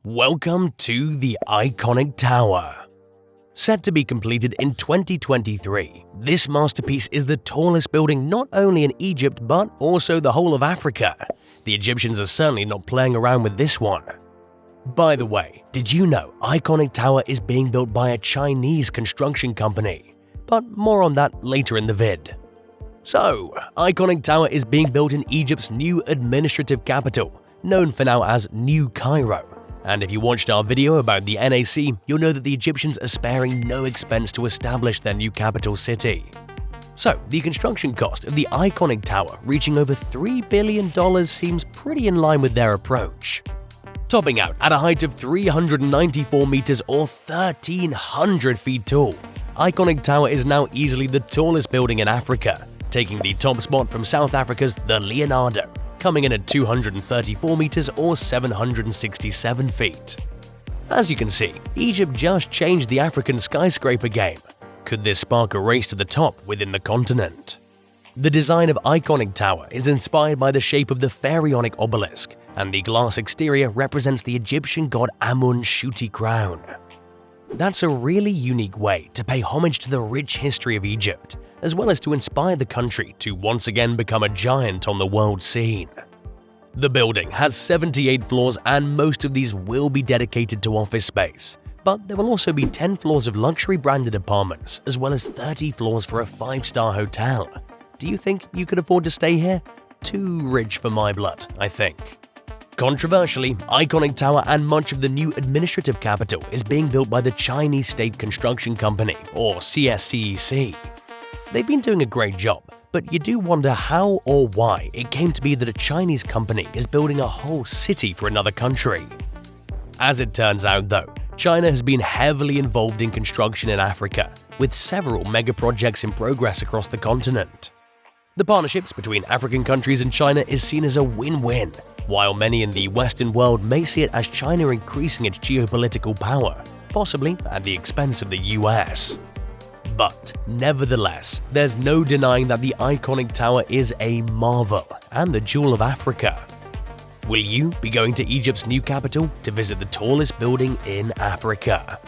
Welcome to the iconic tower. Set to be completed in 2023, this masterpiece is the tallest building not only in Egypt but also the whole of Africa. The Egyptians are certainly not playing around with this one. By the way, did you know Iconic Tower is being built by a Chinese construction company? But more on that later in the vid. So, Iconic Tower is being built in Egypt's new administrative capital, known for now as New Cairo. And if you watched our video about the NAC, you'll know that the Egyptians are sparing no expense to establish their new capital city. So, the construction cost of the Iconic Tower reaching over $3 billion seems pretty in line with their approach. Topping out at a height of 394 meters or 1,300 feet tall, Iconic Tower is now easily the tallest building in Africa, taking the top spot from South Africa's the Leonardo, coming in at 234 meters or 767 feet. As you can see, Egypt just changed the African skyscraper game. Could this spark a race to the top within the continent? The design of Iconic Tower is inspired by the shape of the pharaonic obelisk, and the glass exterior represents the Egyptian god Amun's Shuti crown. That's a really unique way to pay homage to the rich history of Egypt, as well as to inspire the country to once again become a giant on the world scene. The building has 78 floors and most of these will be dedicated to office space, but there will also be 10 floors of luxury branded apartments as well as 30 floors for a 5-star hotel. Do you think you could afford to stay here? Too rich for my blood, I think. Controversially, Iconic Tower and much of the new administrative capital is being built by the Chinese State Construction Company, or CSCEC. They've been doing a great job, but you do wonder how or why it came to be that a Chinese company is building a whole city for another country. As it turns out though, China has been heavily involved in construction in Africa, with several mega projects in progress across the continent. The partnerships between African countries and China is seen as a win-win, while many in the Western world may see it as China increasing its geopolitical power, possibly at the expense of the US. But nevertheless, there's no denying that the Iconic Tower is a marvel and the jewel of Africa. Will you be going to Egypt's new capital to visit the tallest building in Africa?